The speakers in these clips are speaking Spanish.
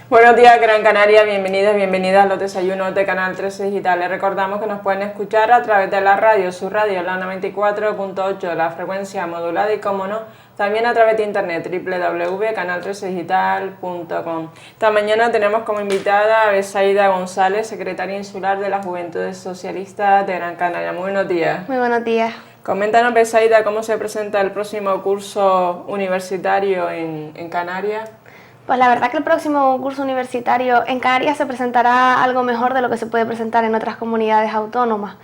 Buenos días, Gran Canaria, bienvenidos, bienvenidas a los desayunos de Canal 13 Digital. Les recordamos que nos pueden escuchar a través de la radio, su radio, la 94.8 de la frecuencia modulada y, como no, también a través de internet, www.canal13digital.com. Esta mañana tenemos como invitada a Betsaida González, secretaria insular de las Juventudes Socialistas de Gran Canaria. Muy buenos días. Muy buenos días. Coméntanos, Betsaida, cómo se presenta el próximo curso universitario en Canarias. Pues la verdad que el próximo curso universitario en Canarias se presentará algo mejor de lo que se puede presentar en otras comunidades autónomas,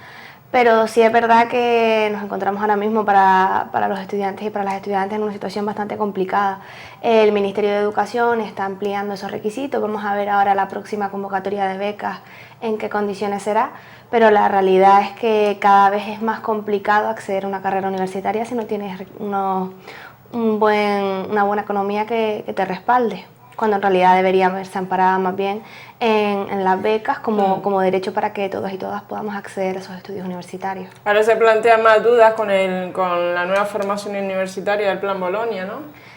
pero sí es verdad que nos encontramos ahora mismo para los estudiantes y para las estudiantes en una situación bastante complicada. El Ministerio de Educación está ampliando esos requisitos, vamos a ver ahora la próxima convocatoria de becas en qué condiciones será, pero la realidad es que cada vez es más complicado acceder a una carrera universitaria si no tienes una buena economía que te respalde, cuando en realidad debería verse amparada más bien en las becas como derecho para que todos y todas podamos acceder a esos estudios universitarios. Ahora se plantean más dudas con la nueva formación universitaria del Plan Bolonia, ¿no?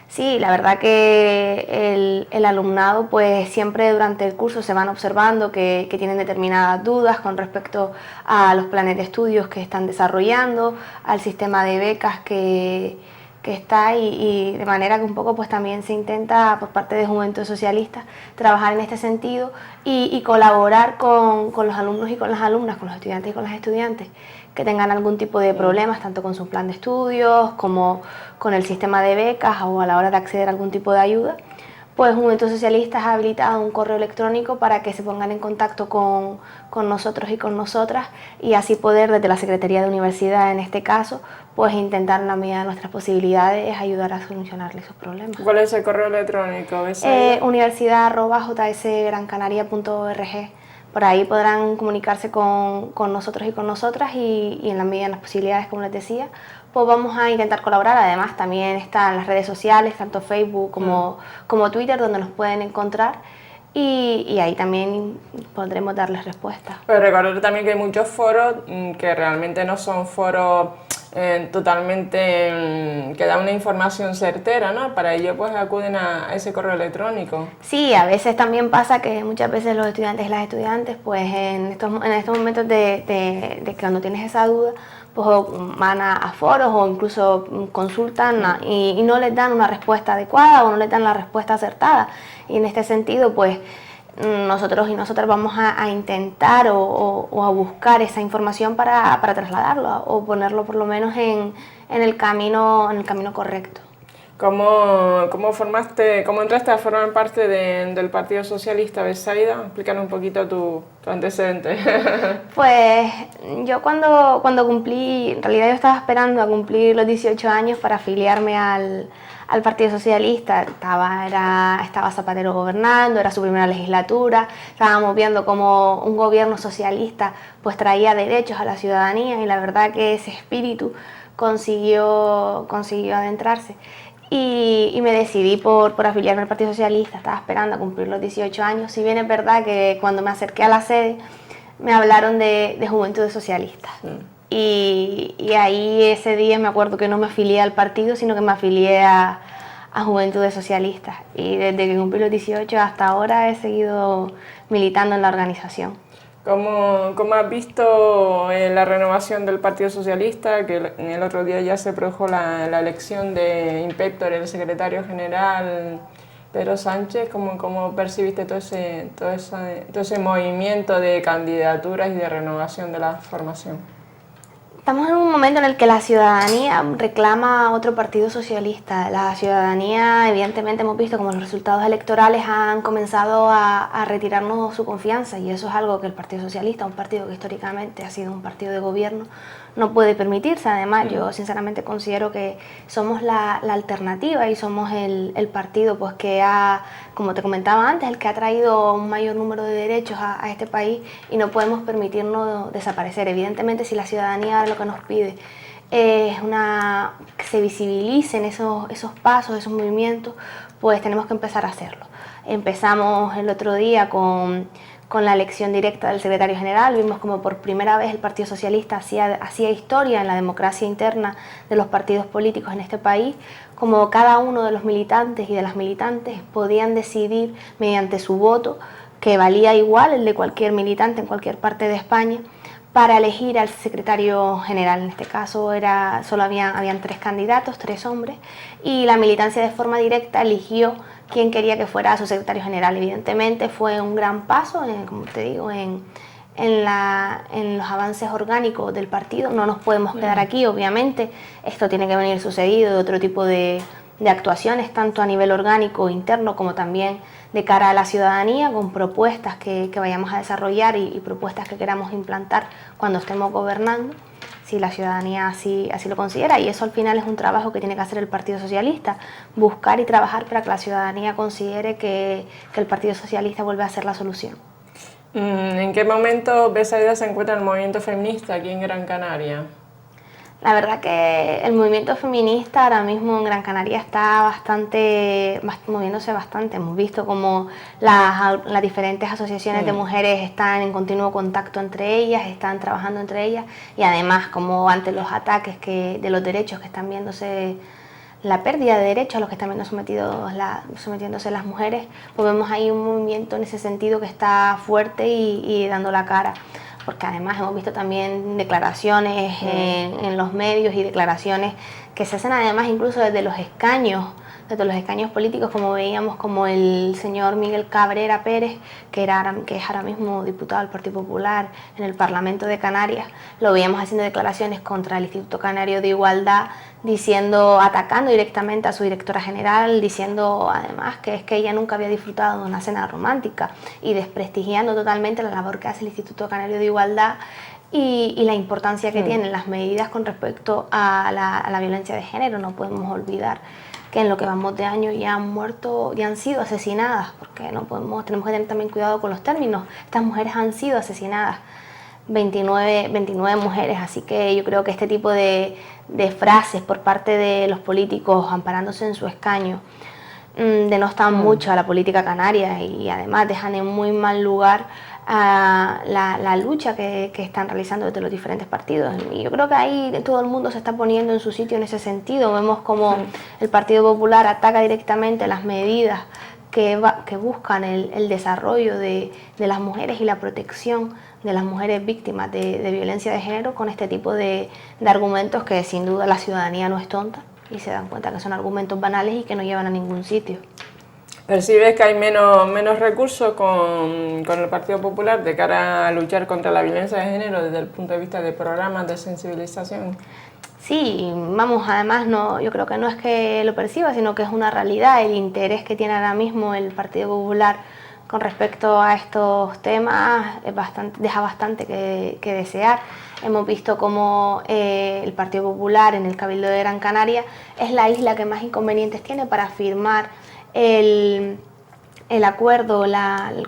Sí, la verdad que el alumnado pues siempre durante el curso se van observando que tienen determinadas dudas con respecto a los planes de estudios que están desarrollando, al sistema de becas que está y de manera que un poco pues también se intenta por parte de Juventudes Socialistas trabajar en este sentido y colaborar con los alumnos y con las alumnas, con los estudiantes y con las estudiantes que tengan algún tipo de problemas tanto con su plan de estudios como con el sistema de becas o a la hora de acceder a algún tipo de ayuda. Pues Juventudes Socialistas ha habilitado un correo electrónico para que se pongan en contacto con nosotros y con nosotras y así poder desde la Secretaría de Universidad en este caso pues intentar en la medida de nuestras posibilidades ayudar a solucionarles sus problemas. ¿Cuál es el correo electrónico? Universidad@jsgrancanaria.org. Por ahí podrán comunicarse con nosotros y con nosotras y en la medida de las posibilidades, como les decía, pues vamos a intentar colaborar. Además también están las redes sociales, tanto Facebook como Twitter, donde nos pueden encontrar y ahí también podremos darles respuesta. Pero recordar también que hay muchos foros que realmente no son foros totalmente que dan una información certera, ¿no? Para ello pues acuden a ese correo electrónico. Sí, a veces también pasa que muchas veces los estudiantes y las estudiantes pues en estos momentos de que cuando tienes esa duda pues van a foros o incluso consultan y no les dan una respuesta adecuada o no les dan la respuesta acertada y en este sentido pues nosotros y nosotras vamos a intentar o a buscar esa información para trasladarlo o ponerlo por lo menos en el camino correcto. ¿Cómo entraste a formar parte del Partido Socialista, Betsaida? Explícanos un poquito tu antecedente. Pues yo cuando cumplí, en realidad yo estaba esperando a cumplir los 18 años para afiliarme al Partido Socialista. Estaba Zapatero gobernando, era su primera legislatura, estábamos viendo cómo un gobierno socialista pues traía derechos a la ciudadanía y la verdad que ese espíritu consiguió adentrarse. Y me decidí por afiliarme al Partido Socialista, estaba esperando a cumplir los 18 años, si bien es verdad que cuando me acerqué a la sede me hablaron de Juventudes Socialistas. Y ahí ese día me acuerdo que no me afilié al partido, sino que me afilié a Juventudes Socialistas. Y desde que cumplí los 18 hasta ahora he seguido militando en la organización. ¿Cómo has visto la renovación del Partido Socialista? Que el otro día ya se produjo la elección de Inspector, el secretario general Pedro Sánchez. ¿Cómo percibiste todo ese movimiento de candidaturas y de renovación de la formación? Estamos en un momento en el que la ciudadanía reclama otro partido socialista. La ciudadanía, evidentemente, hemos visto como los resultados electorales han comenzado a retirarnos su confianza y eso es algo que el Partido Socialista, un partido que históricamente ha sido un partido de gobierno, no puede permitirse. Además, yo sinceramente considero que somos la alternativa y somos el partido pues que ha, como te comentaba antes, el que ha traído un mayor número de derechos a este país y no podemos permitirnos desaparecer. Evidentemente, si la ciudadanía lo que nos pide es que se visibilicen esos pasos, esos movimientos, pues tenemos que empezar a hacerlo. Empezamos el otro día con con la elección directa del secretario general. Vimos como por primera vez el Partido Socialista hacía historia en la democracia interna de los partidos políticos en este país, como cada uno de los militantes y de las militantes podían decidir mediante su voto, que valía igual el de cualquier militante en cualquier parte de España, para elegir al secretario general. En este caso solo habían 3 candidatos, 3 hombres, y la militancia de forma directa eligió quién quería que fuera su secretario general. Evidentemente fue un gran paso, como te digo, en los avances orgánicos del partido. No nos podemos quedar aquí, obviamente. Esto tiene que venir sucedido de otro tipo de actuaciones, tanto a nivel orgánico interno como también de cara a la ciudadanía, con propuestas que vayamos a desarrollar y propuestas que queramos implantar cuando estemos gobernando, si la ciudadanía así lo considera. Y eso al final es un trabajo que tiene que hacer el Partido Socialista, buscar y trabajar para que la ciudadanía considere que el Partido Socialista vuelve a ser la solución. ¿En qué momento Betsaida se encuentra el movimiento feminista aquí en Gran Canaria? La verdad que el movimiento feminista ahora mismo en Gran Canaria está moviéndose bastante. Hemos visto como las diferentes asociaciones de mujeres están en continuo contacto entre ellas, están trabajando entre ellas, y además como ante los ataques de los derechos que están viéndose, la pérdida de derechos a los que están viendo sometiéndose las mujeres, pues vemos ahí un movimiento en ese sentido que está fuerte y dando la cara. Porque además hemos visto también declaraciones en los medios y declaraciones que se hacen además incluso desde los escaños políticos, como veíamos como el señor Miguel Cabrera Pérez, que es ahora mismo diputado del Partido Popular en el Parlamento de Canarias. Lo veíamos haciendo declaraciones contra el Instituto Canario de Igualdad, atacando directamente a su directora general, diciendo además que es que ella nunca había disfrutado de una cena romántica, y desprestigiando totalmente la labor que hace el Instituto Canario de Igualdad y la importancia que tienen las medidas con respecto a la violencia de género. No podemos olvidar que en lo que vamos de año ya han sido asesinadas, porque tenemos que tener también cuidado con los términos. Estas mujeres han sido asesinadas, 29 mujeres, así que yo creo que este tipo de frases por parte de los políticos amparándose en su escaño denostan mucho a la política canaria, y además dejan en muy mal lugar a la lucha que están realizando desde los diferentes partidos. Y yo creo que ahí todo el mundo se está poniendo en su sitio en ese sentido. Vemos como el Partido Popular ataca directamente las medidas que buscan el desarrollo de las mujeres y la protección de las mujeres víctimas de violencia de género, con este tipo de argumentos que sin duda la ciudadanía no es tonta y se dan cuenta que son argumentos banales y que no llevan a ningún sitio. ¿Percibes que hay menos recursos con el Partido Popular de cara a luchar contra la violencia de género desde el punto de vista de programas de sensibilización? Sí, además yo creo que no es que lo perciba, sino que es una realidad. El interés que tiene ahora mismo el Partido Popular con respecto a estos temas deja bastante que desear. Hemos visto cómo el Partido Popular en el Cabildo de Gran Canaria es la isla que más inconvenientes tiene para firmar el acuerdo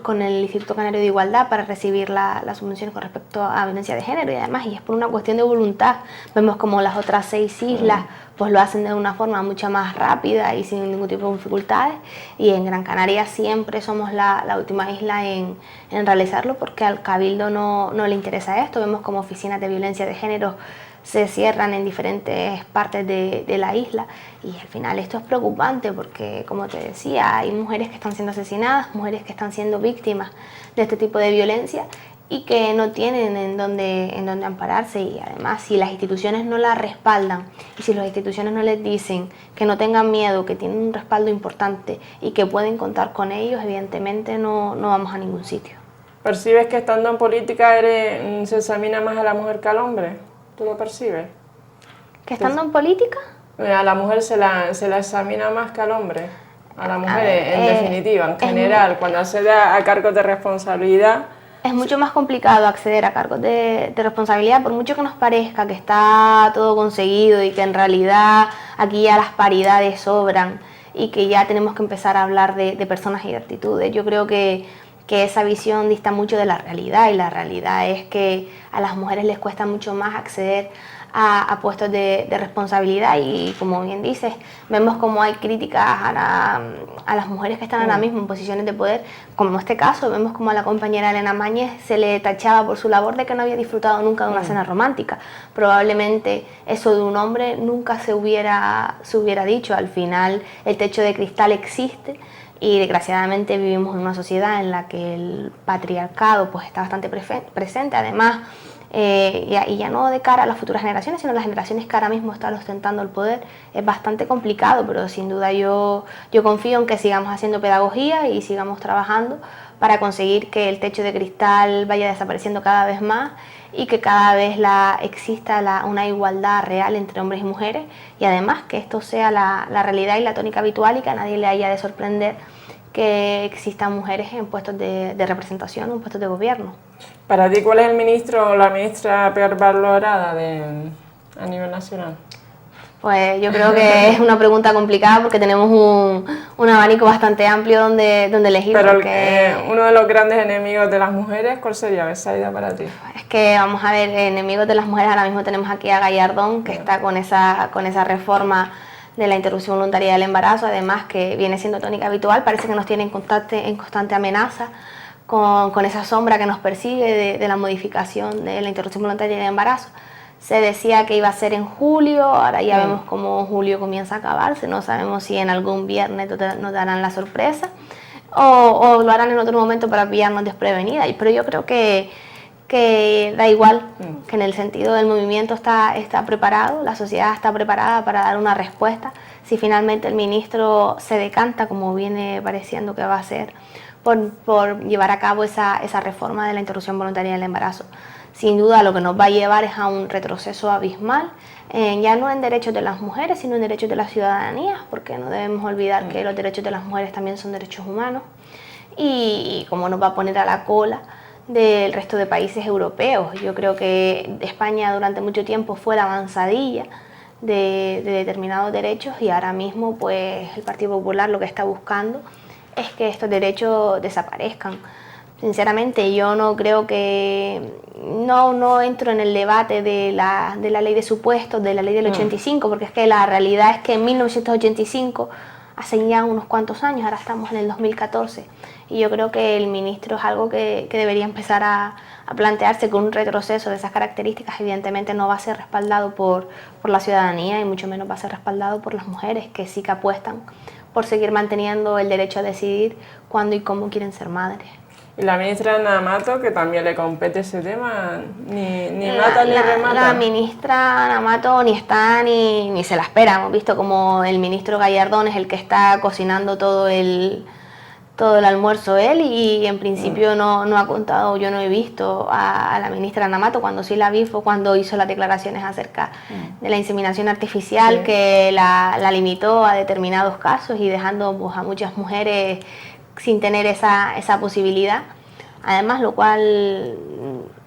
con el Instituto Canario de Igualdad para recibir las subvenciones con respecto a violencia de género, y además es por una cuestión de voluntad. Vemos como las otras 6 islas pues lo hacen de una forma mucho más rápida y sin ningún tipo de dificultades, y en Gran Canaria siempre somos la última isla en realizarlo, porque al Cabildo no le interesa esto. Vemos como oficinas de violencia de género se cierran en diferentes partes de la isla, y al final esto es preocupante porque, como te decía, hay mujeres que están siendo asesinadas, mujeres que están siendo víctimas de este tipo de violencia y que no tienen en dónde ampararse. Y además, si las instituciones no las respaldan y si las instituciones no les dicen que no tengan miedo, que tienen un respaldo importante y que pueden contar con ellos, evidentemente no vamos a ningún sitio. ¿Percibes que estando en política se examina más a la mujer que al hombre? ¿Tú lo percibes? ¿Que estando en política? A la mujer se la examina más que al hombre. A la mujer, en definitiva, en general, cuando accede a cargos de responsabilidad. Es mucho más complicado acceder a cargos de responsabilidad, por mucho que nos parezca que está todo conseguido y que en realidad aquí ya las paridades sobran y que ya tenemos que empezar a hablar de personas y de actitudes. Yo creo que esa visión dista mucho de la realidad, y la realidad es que a las mujeres les cuesta mucho más acceder a puestos de responsabilidad y, como bien dices, vemos como hay críticas a las mujeres que están ahora mismo en posiciones de poder, como en este caso vemos como a la compañera Elena Mañez se le tachaba por su labor de que no había disfrutado nunca de una cena romántica. Probablemente eso de un hombre nunca se hubiera dicho. Al final el techo de cristal existe y desgraciadamente vivimos en una sociedad en la que el patriarcado pues está bastante presente. Además, y ya no de cara a las futuras generaciones, sino las generaciones que ahora mismo están ostentando el poder, es bastante complicado, pero sin duda yo confío en que sigamos haciendo pedagogía y sigamos trabajando para conseguir que el techo de cristal vaya desapareciendo cada vez más y que cada vez exista una igualdad real entre hombres y mujeres, y además que esto sea la realidad y la tónica habitual y que a nadie le haya de sorprender que existan mujeres en puestos de representación o en puestos de gobierno. Para ti, ¿cuál es el ministro o la ministra peor valorada a nivel nacional? Pues yo creo que es una pregunta complicada porque tenemos un abanico bastante amplio donde elegir. Pero uno de los grandes enemigos de las mujeres, ¿cuál sería, Betsaida, para ti? Es que, vamos a ver, enemigos de las mujeres, ahora mismo tenemos aquí a Gallardón, que está con esa reforma de la interrupción voluntaria del embarazo, además que viene siendo tónica habitual, parece que nos tiene en constante amenaza con esa sombra que nos persigue de la modificación de la interrupción voluntaria del embarazo. Se decía que iba a ser en julio, ahora ya vemos cómo julio comienza a acabarse, no sabemos si en algún viernes nos darán la sorpresa o lo harán en otro momento para pillarnos desprevenidas, pero yo creo que da igual, que en el sentido del movimiento está preparado, la sociedad está preparada para dar una respuesta. Si finalmente el ministro se decanta, como viene pareciendo que va a ser, por llevar a cabo esa reforma de la interrupción voluntaria del embarazo, sin duda lo que nos va a llevar es a un retroceso abismal, ya no en derechos de las mujeres, sino en derechos de la ciudadanía, porque no debemos olvidar que los derechos de las mujeres también son derechos humanos, y como nos va a poner a la cola del resto de países europeos. Yo creo que España durante mucho tiempo fue la avanzadilla de determinados derechos, y ahora mismo pues el Partido Popular lo que está buscando es que estos derechos desaparezcan. Sinceramente yo no creo que, no entro en el debate de la ley de supuestos, de la ley del 85, porque es que la realidad es que en 1985, hace ya unos cuantos años, ahora estamos en el 2014, y yo creo que el ministro es algo que debería empezar a plantearse, con un retroceso de esas características evidentemente no va a ser respaldado por la ciudadanía, y mucho menos va a ser respaldado por las mujeres, que sí que apuestan por seguir manteniendo el derecho a decidir cuándo y cómo quieren ser madres. Y la ministra Ana Amato, que también le compete ese tema, ni mata ni remata. La ministra Ana Amato ni está ni se la espera. Hemos visto como el ministro Gallardón es el que está cocinando todo el almuerzo él, y en principio no ha contado, yo no he visto a la ministra Ana Amato. Cuando sí la vi fue cuando hizo las declaraciones acerca de la inseminación artificial, que la limitó a determinados casos y dejando pues, a muchas mujeres sin tener esa posibilidad. Además, lo cual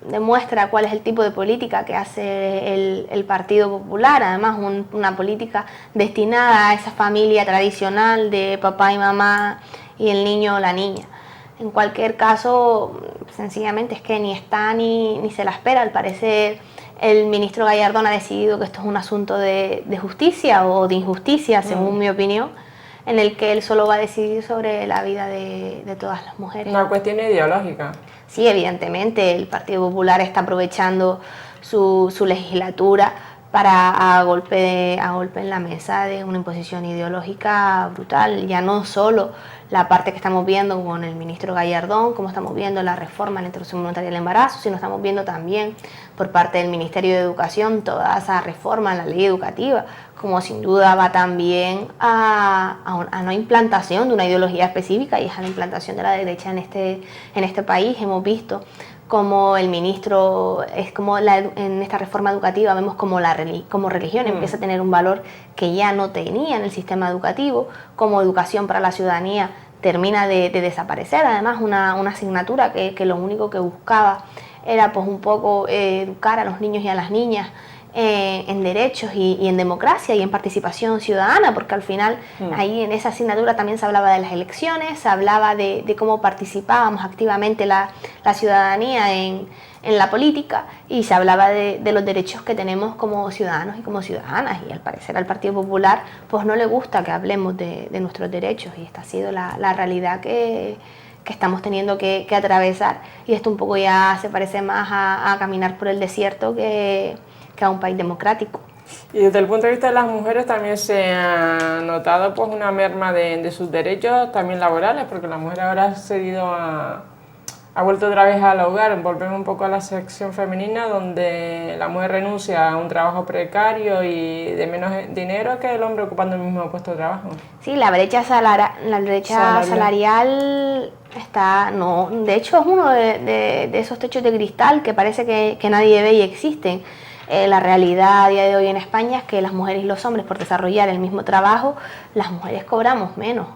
demuestra cuál es el tipo de política que hace el Partido Popular. Además, una política destinada a esa familia tradicional de papá y mamá y el niño o la niña. En cualquier caso, sencillamente es que ni está ni se la espera. Al parecer, el ministro Gallardón ha decidido que esto es un asunto de justicia o de injusticia, según mi opinión, en el que él solo va a decidir sobre la vida de todas las mujeres. Una cuestión ideológica. Sí, evidentemente, el Partido Popular está aprovechando su legislatura para a golpe en la mesa de una imposición ideológica brutal. Ya no solo la parte que estamos viendo con el ministro Gallardón, como estamos viendo la reforma de la interrupción voluntaria del embarazo, sino estamos viendo también por parte del Ministerio de Educación toda esa reforma en la ley educativa, como sin duda va también a una implantación de una ideología específica, y es a la implantación de la derecha en este país. Hemos visto como el ministro, en esta reforma educativa vemos como religión empieza a tener un valor que ya no tenía en el sistema educativo, como educación para la ciudadanía termina de desaparecer. Además, una asignatura que lo único que buscaba era pues un poco educar a los niños y a las niñas en derechos y en democracia y en participación ciudadana, porque al final ahí en esa asignatura también se hablaba de las elecciones, se hablaba de cómo participábamos activamente la ciudadanía en la política, y se hablaba de los derechos que tenemos como ciudadanos y como ciudadanas, y al parecer al Partido Popular pues no le gusta que hablemos de nuestros derechos, y esta ha sido la realidad que estamos teniendo que atravesar, y esto un poco ya se parece más a caminar por el desierto que a un país democrático. Y desde el punto de vista de las mujeres también se ha notado pues una merma de sus derechos también laborales, porque la mujer ahora ha vuelto otra vez al hogar. Volvemos un poco a la sección femenina, donde la mujer renuncia a un trabajo precario y de menos dinero que el hombre ocupando el mismo puesto de trabajo. Sí, la brecha salarial está, no, de hecho es uno de esos techos de cristal que parece que nadie ve y existen. La realidad a día de hoy en España es que las mujeres y los hombres, por desarrollar el mismo trabajo, las mujeres cobramos menos.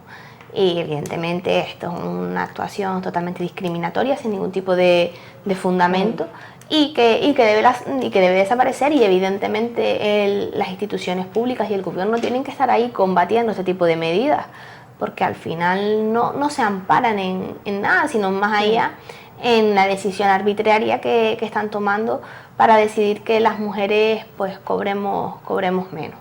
Y evidentemente esto es una actuación totalmente discriminatoria, sin ningún tipo de fundamento, y que debe desaparecer, y evidentemente las instituciones públicas y el gobierno tienen que estar ahí combatiendo este tipo de medidas, porque al final no se amparan en nada, sino más allá en la decisión arbitraria que están tomando para decidir que las mujeres pues cobremos menos.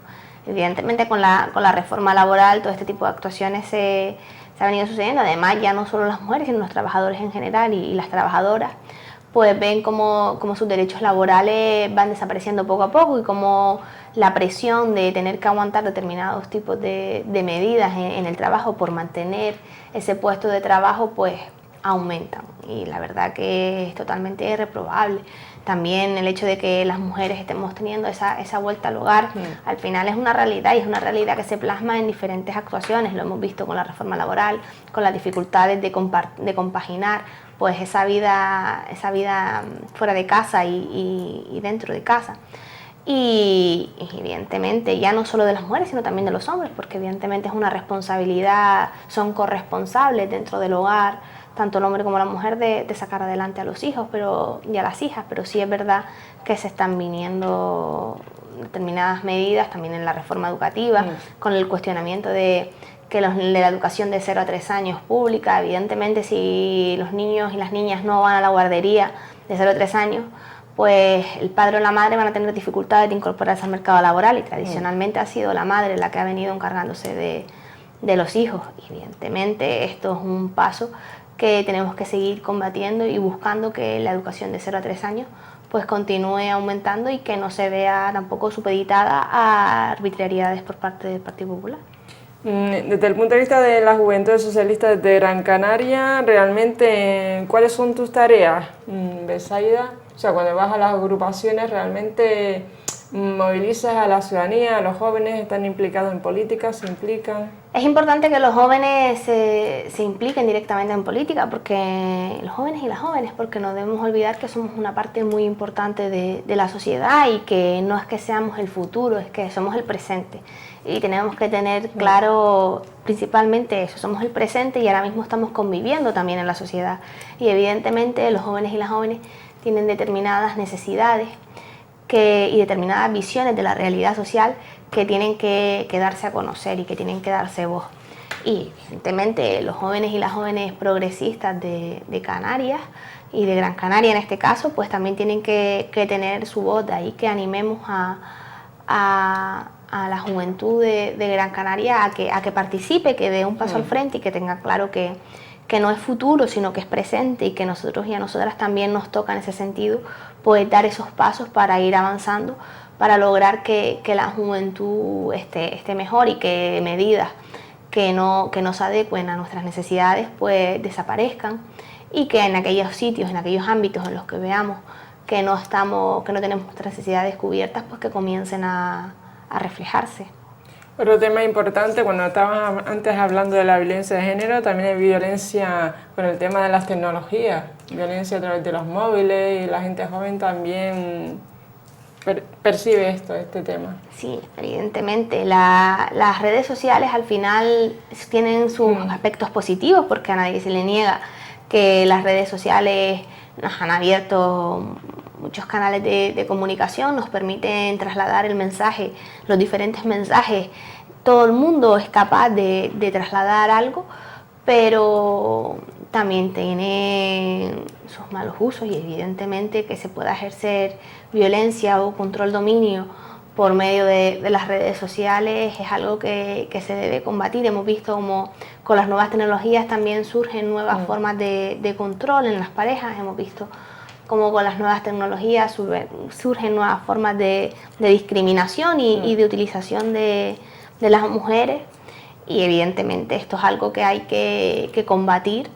Evidentemente con la reforma laboral todo este tipo de actuaciones se ha venido sucediendo. Además, ya no solo las mujeres, sino los trabajadores en general y las trabajadoras pues ven cómo sus derechos laborales van desapareciendo poco a poco, y cómo la presión de tener que aguantar determinados tipos de medidas en el trabajo por mantener ese puesto de trabajo pues aumentan, y la verdad que es totalmente reprobable. También el hecho de que las mujeres estemos teniendo esa vuelta al hogar, al final es una realidad, y es una realidad que se plasma en diferentes actuaciones. Lo hemos visto con la reforma laboral, con las dificultades de compaginar pues esa vida fuera de casa y dentro de casa. Y evidentemente ya no solo de las mujeres, sino también de los hombres, porque evidentemente es una responsabilidad, son corresponsables dentro del hogar, tanto el hombre como la mujer, de sacar adelante a los hijos y a las hijas, pero sí es verdad que se están viniendo determinadas medidas también en la reforma educativa, con el cuestionamiento de que de la educación de 0 a 3 años pública. Evidentemente, si los niños y las niñas no van a la guardería de 0 a 3 años, pues el padre o la madre van a tener dificultades de incorporarse al mercado laboral, y tradicionalmente ha sido la madre la que ha venido encargándose de los hijos. Y evidentemente esto es un paso que tenemos que seguir combatiendo y buscando que la educación de 0 a 3 años pues continúe aumentando, y que no se vea tampoco supeditada a arbitrariedades por parte del Partido Popular. Desde el punto de vista de la Juventud Socialista de Gran Canaria, realmente, ¿cuáles son tus tareas, Betsaida? O sea, cuando vas a las agrupaciones, ¿realmente movilizas a la ciudadanía, a los jóvenes? ¿Están implicados en política? ¿Se implican? Es importante que los jóvenes se impliquen directamente en política, porque los jóvenes y las jóvenes, porque no debemos olvidar que somos una parte muy importante de la sociedad, y que no es que seamos el futuro, es que somos el presente. Y tenemos que tener claro principalmente eso, somos el presente, y ahora mismo estamos conviviendo también en la sociedad. Y evidentemente los jóvenes y las jóvenes tienen determinadas necesidades y determinadas visiones de la realidad social que tienen que darse a conocer y que tienen que darse voz. Y evidentemente los jóvenes y las jóvenes progresistas de Canarias, y de Gran Canaria en este caso, pues también tienen que tener su voz. De ahí que animemos a la juventud de Gran Canaria a que participe, que dé un paso al frente, y que tenga claro que no es futuro, sino que es presente, y que nosotros y a nosotras también nos toca en ese sentido pues dar esos pasos para ir avanzando, para lograr que la juventud esté mejor, y que medidas que no se adecuen a nuestras necesidades pues desaparezcan, y que en aquellos sitios, en aquellos ámbitos en los que veamos que no tenemos nuestras necesidades cubiertas, pues que comiencen a reflejarse. Otro tema importante, cuando estábamos antes hablando de la violencia de género, también hay violencia con el tema de las tecnologías, violencia a través de los móviles, y la gente joven también percibe este tema. Sí, evidentemente. Las redes sociales al final tienen sus aspectos positivos, porque a nadie se le niega que las redes sociales nos han abierto muchos canales de comunicación nos permiten trasladar el mensaje, los diferentes mensajes. Todo el mundo es capaz de trasladar algo, pero también tiene sus malos usos y evidentemente que se pueda ejercer violencia o control dominio por medio de las redes sociales es algo que se debe combatir. Hemos visto como con las nuevas tecnologías también surgen nuevas formas de control en las parejas. Hemos visto como con las nuevas tecnologías surgen nuevas formas de discriminación y de utilización de las mujeres. Y evidentemente esto es algo que hay que combatir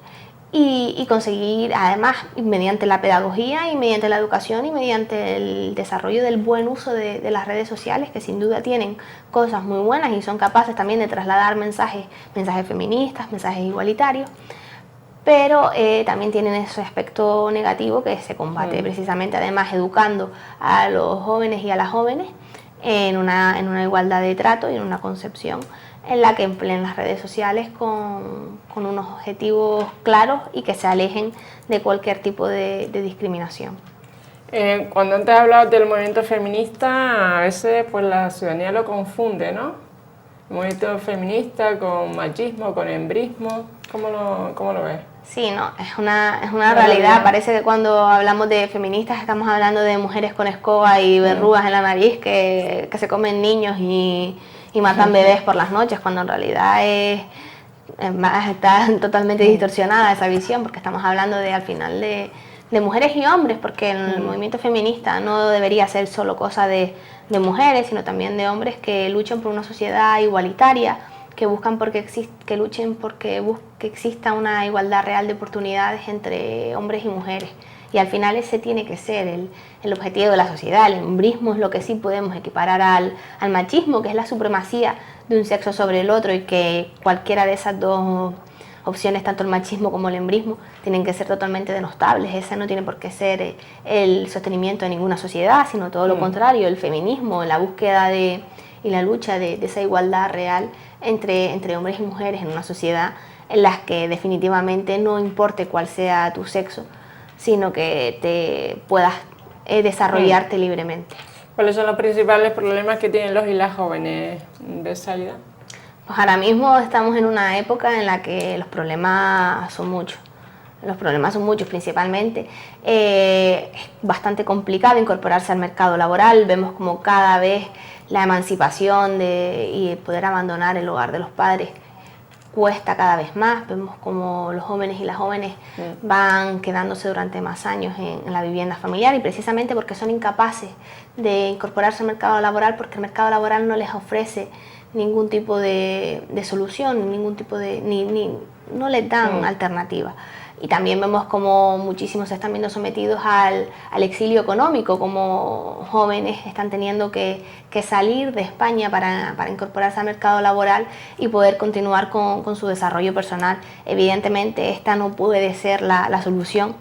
y conseguir, además, mediante la pedagogía y mediante la educación y mediante el desarrollo del buen uso de las redes sociales, que sin duda tienen cosas muy buenas y son capaces también de trasladar mensajes feministas, mensajes igualitarios, pero también tienen ese aspecto negativo que se combate precisamente, además, educando a los jóvenes y a las jóvenes en una igualdad de trato y en una concepción en la que empleen las redes sociales con unos objetivos claros y que se alejen de cualquier tipo de discriminación. Cuando antes hablabas del movimiento feminista, a veces pues la ciudadanía lo confunde, ¿no? El movimiento feminista con machismo, con hembrismo, ¿cómo lo ves? Sí, no, es una realidad. Parece que cuando hablamos de feministas estamos hablando de mujeres con escoba y verrugas en la nariz que se comen niños y matan bebés por las noches, cuando en realidad está totalmente distorsionada esa visión, porque estamos hablando al final de mujeres y hombres, porque el movimiento feminista no debería ser solo cosa de mujeres, sino también de hombres que luchan por una sociedad igualitaria, que luchen porque exista una igualdad real de oportunidades entre hombres y mujeres. Y al final ese tiene que ser el objetivo de la sociedad. El hembrismo es lo que sí podemos equiparar al machismo, que es la supremacía de un sexo sobre el otro, y que cualquiera de esas dos opciones, tanto el machismo como el hembrismo, tienen que ser totalmente denostables. Ese no tiene por qué ser el sostenimiento de ninguna sociedad, sino todo lo contrario, el feminismo, la búsqueda y la lucha de esa igualdad real entre hombres y mujeres en una sociedad en la que definitivamente no importe cuál sea tu sexo, sino que te puedas desarrollarte libremente. ¿Cuáles son los principales problemas que tienen los y las jóvenes de esa edad? Pues ahora mismo estamos en una época en la que los problemas son muchos. Los problemas son muchos, principalmente. Es bastante complicado incorporarse al mercado laboral. Vemos como cada vez la emancipación y el poder abandonar el hogar de los padres cuesta cada vez más. Vemos como los jóvenes y las jóvenes van quedándose durante más años en la vivienda familiar, y precisamente porque son incapaces de incorporarse al mercado laboral, porque el mercado laboral no les ofrece ningún tipo de solución, no les dan alternativa. Y también vemos como muchísimos se están viendo sometidos al exilio económico, como jóvenes están teniendo que salir de España para incorporarse al mercado laboral y poder continuar con su desarrollo personal. Evidentemente esta no puede ser la solución.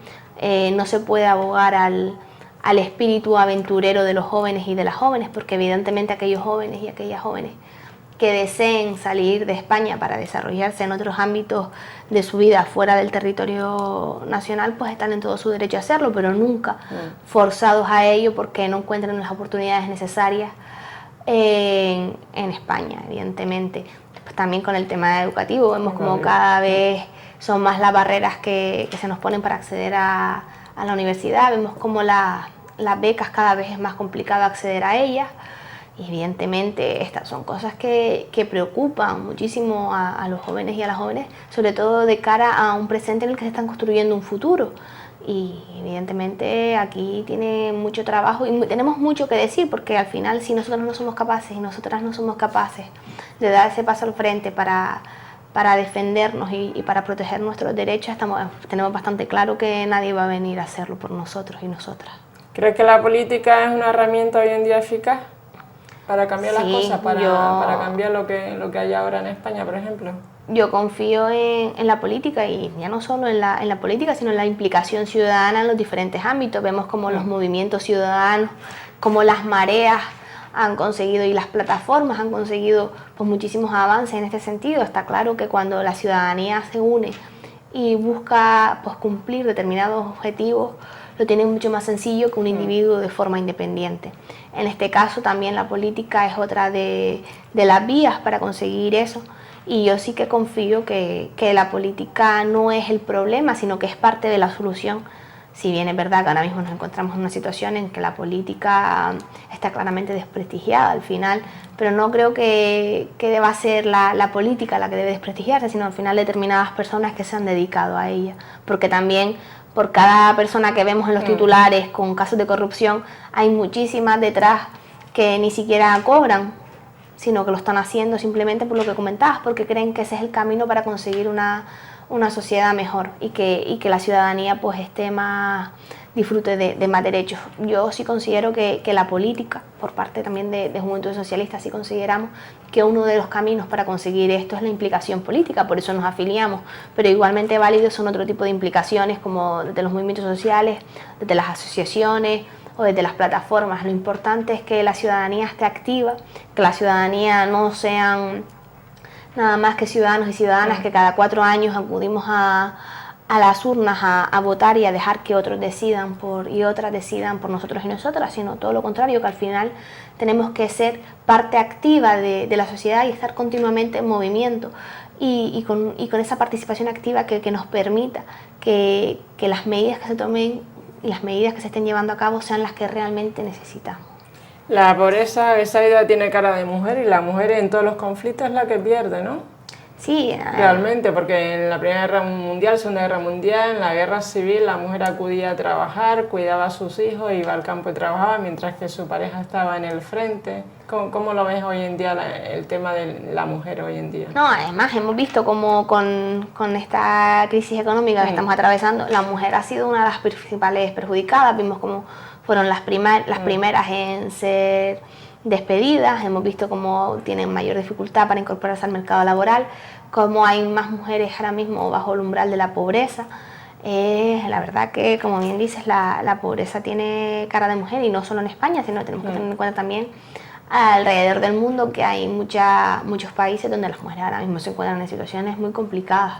No se puede abogar al espíritu aventurero de los jóvenes y de las jóvenes, porque evidentemente aquellos jóvenes y aquellas jóvenes que deseen salir de España para desarrollarse en otros ámbitos de su vida fuera del territorio nacional, pues están en todo su derecho a hacerlo, pero nunca forzados a ello porque no encuentran las oportunidades necesarias en España, evidentemente. Pues también con el tema educativo vemos como cada vez son más las barreras que se nos ponen para acceder a la universidad. Vemos como las becas cada vez es más complicado acceder a ellas. Y evidentemente estas son cosas que preocupan muchísimo a los jóvenes y a las jóvenes, sobre todo de cara a un presente en el que se están construyendo un futuro. Y evidentemente aquí tiene mucho trabajo y tenemos mucho que decir, porque al final si nosotros no somos capaces y nosotras no somos capaces de dar ese paso al frente para defendernos y para proteger nuestros derechos, tenemos bastante claro que nadie va a venir a hacerlo por nosotros y nosotras. ¿Crees que la política es una herramienta hoy en día eficaz para cambiar las cosas, para cambiar lo que hay ahora en España, por ejemplo? Yo confío en la política, y ya no solo en la política, sino en la implicación ciudadana en los diferentes ámbitos. Vemos como los movimientos ciudadanos, como las mareas han conseguido y las plataformas han conseguido pues, muchísimos avances en este sentido. Está claro que cuando la ciudadanía se une y busca pues, cumplir determinados objetivos, lo tienen mucho más sencillo que un individuo de forma independiente. En este caso también la política es otra de las vías para conseguir eso, y yo sí que confío que la política no es el problema, sino que es parte de la solución. Si bien es verdad que ahora mismo nos encontramos en una situación en que la política está claramente desprestigiada al final, pero no creo que deba ser la política la que debe desprestigiarse, sino al final determinadas personas que se han dedicado a ella. Porque también por cada persona que vemos en los titulares con casos de corrupción, hay muchísimas detrás que ni siquiera cobran, sino que lo están haciendo simplemente por lo que comentabas, porque creen que ese es el camino para conseguir una sociedad mejor y que la ciudadanía pues disfrute de más derechos. Yo sí considero que la política, por parte también de Juventud Socialista, sí consideramos que uno de los caminos para conseguir esto es la implicación política, por eso nos afiliamos, pero igualmente válidos son otro tipo de implicaciones, como desde los movimientos sociales, desde las asociaciones o desde las plataformas. Lo importante es que la ciudadanía esté activa, que la ciudadanía no sean nada más que ciudadanos y ciudadanas que cada 4 años acudimos a las urnas a votar y a dejar que otros decidan y otras decidan por nosotros y nosotras, sino todo lo contrario, que al final tenemos que ser parte activa de la sociedad y estar continuamente en movimiento y con esa participación activa que nos permita que las medidas que se tomen y las medidas que se estén llevando a cabo sean las que realmente necesitamos. La pobreza, esa idea tiene cara de mujer, y la mujer en todos los conflictos es la que pierde, ¿no? Sí. Realmente, porque en la Primera Guerra Mundial, Segunda Guerra Mundial, en la Guerra Civil, la mujer acudía a trabajar, cuidaba a sus hijos, iba al campo y trabajaba, mientras que su pareja estaba en el frente. ¿Cómo lo ves hoy en día el tema de la mujer hoy en día? No, además hemos visto como con esta crisis económica que estamos atravesando, la mujer ha sido una de las principales perjudicadas. Vimos cómo fueron las primeras en ser despedidas, hemos visto cómo tienen mayor dificultad para incorporarse al mercado laboral, cómo hay más mujeres ahora mismo bajo el umbral de la pobreza. La verdad que, como bien dices, la pobreza tiene cara de mujer, y no solo en España, sino que tenemos que tener en cuenta también alrededor del mundo que hay muchos países donde las mujeres ahora mismo se encuentran en situaciones muy complicadas.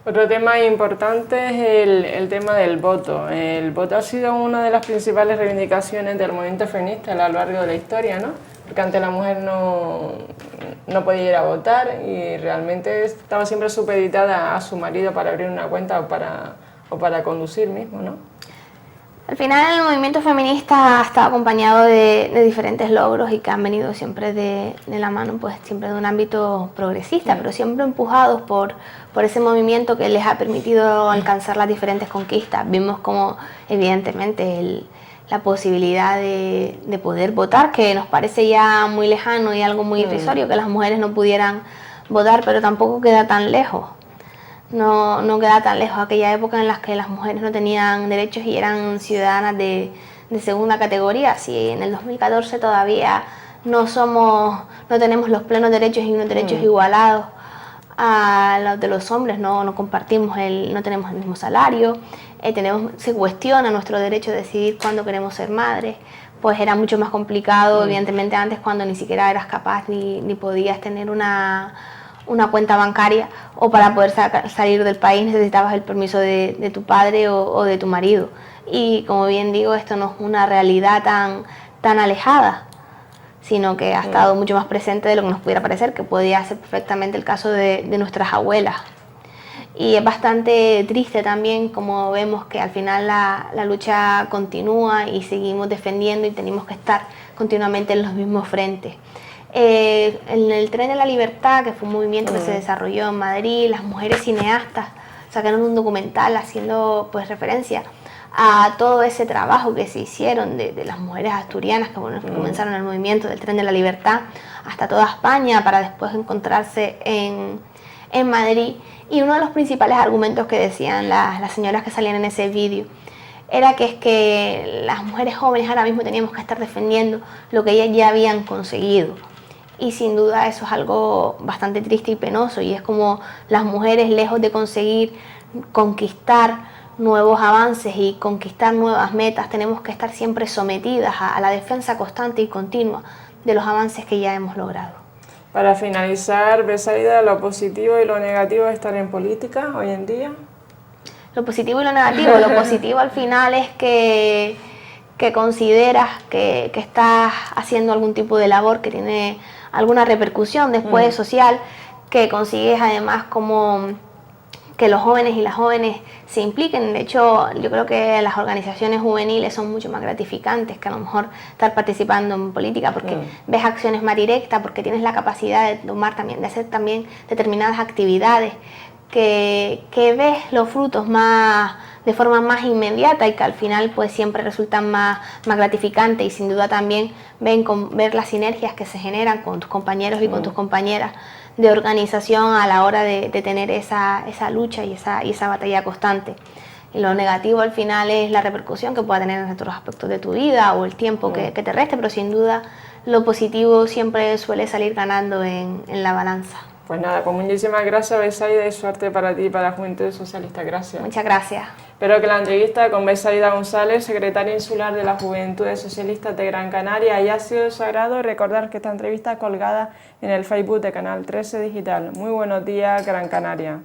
Otro tema importante es el tema del voto. El voto ha sido una de las principales reivindicaciones del movimiento feminista a lo largo de la historia, ¿no? Porque antes la mujer no podía ir a votar y realmente estaba siempre supeditada a su marido para abrir una cuenta o para conducir mismo, ¿no? Al final el movimiento feminista ha estado acompañado de diferentes logros y que han venido siempre de la mano, pues siempre de un ámbito progresista, pero siempre empujados por ese movimiento que les ha permitido alcanzar las diferentes conquistas. Vimos como evidentemente la posibilidad de poder votar, que nos parece ya muy lejano y algo muy irrisorio, que las mujeres no pudieran votar, pero tampoco queda tan lejos. No queda tan lejos aquella época en la que las mujeres no tenían derechos y eran ciudadanas de segunda categoría. Si en el 2014 todavía no tenemos los plenos derechos y unos derechos igualados a los de los hombres, no compartimos no tenemos el mismo salario, se cuestiona nuestro derecho a decidir cuándo queremos ser madres, pues era mucho más complicado, evidentemente antes, cuando ni siquiera eras capaz ni podías tener una cuenta bancaria, o para poder salir del país necesitabas el permiso de tu padre o de tu marido. Y como bien digo, esto no es una realidad tan alejada, sino que ha estado mucho más presente de lo que nos pudiera parecer, que podía ser perfectamente el caso de nuestras abuelas. Y es bastante triste también como vemos que al final la lucha continúa y seguimos defendiendo y tenemos que estar continuamente en los mismos frentes. En el Tren de la Libertad, que fue un movimiento que se desarrolló en Madrid, las mujeres cineastas sacaron un documental haciendo pues referencia a todo ese trabajo que se hicieron de las mujeres asturianas que comenzaron el movimiento del Tren de la Libertad hasta toda España para después encontrarse en Madrid. Y uno de los principales argumentos que decían las señoras que salían en ese vídeo era que es que las mujeres jóvenes ahora mismo teníamos que estar defendiendo lo que ellas ya habían conseguido. Y sin duda eso es algo bastante triste y penoso, y es como las mujeres, lejos de conseguir conquistar nuevos avances y conquistar nuevas metas, tenemos que estar siempre sometidas a la defensa constante y continua de los avances que ya hemos logrado. Para finalizar, ¿ves salida lo positivo y lo negativo de estar en política hoy en día? lo positivo y lo negativo. Lo positivo al final es que consideras que estás haciendo algún tipo de labor que tiene alguna repercusión después social, que consigues además como que los jóvenes y las jóvenes se impliquen. De hecho, yo creo que las organizaciones juveniles son mucho más gratificantes que a lo mejor estar participando en política, porque ves acciones más directas, porque tienes la capacidad de tomar también, de hacer también determinadas actividades, que ves los frutos más de forma más inmediata y que al final pues siempre resultan más gratificantes, y sin duda también ver las sinergias que se generan con tus compañeros y con tus compañeras de organización a la hora de tener esa lucha y esa batalla constante. Y lo negativo al final es la repercusión que pueda tener en otros aspectos de tu vida o el tiempo que te reste, pero sin duda lo positivo siempre suele salir ganando en la balanza. Pues nada, pues muchísimas gracias, Betsaida, y suerte para ti y para la Juventud Socialista. Gracias. Muchas gracias. Espero que la entrevista con Betsaida González, secretaria insular de las Juventudes Socialistas de Gran Canaria, haya sido de su agrado. Recordar que esta entrevista es colgada en el Facebook de Canal 13 Digital. Muy buenos días, Gran Canaria.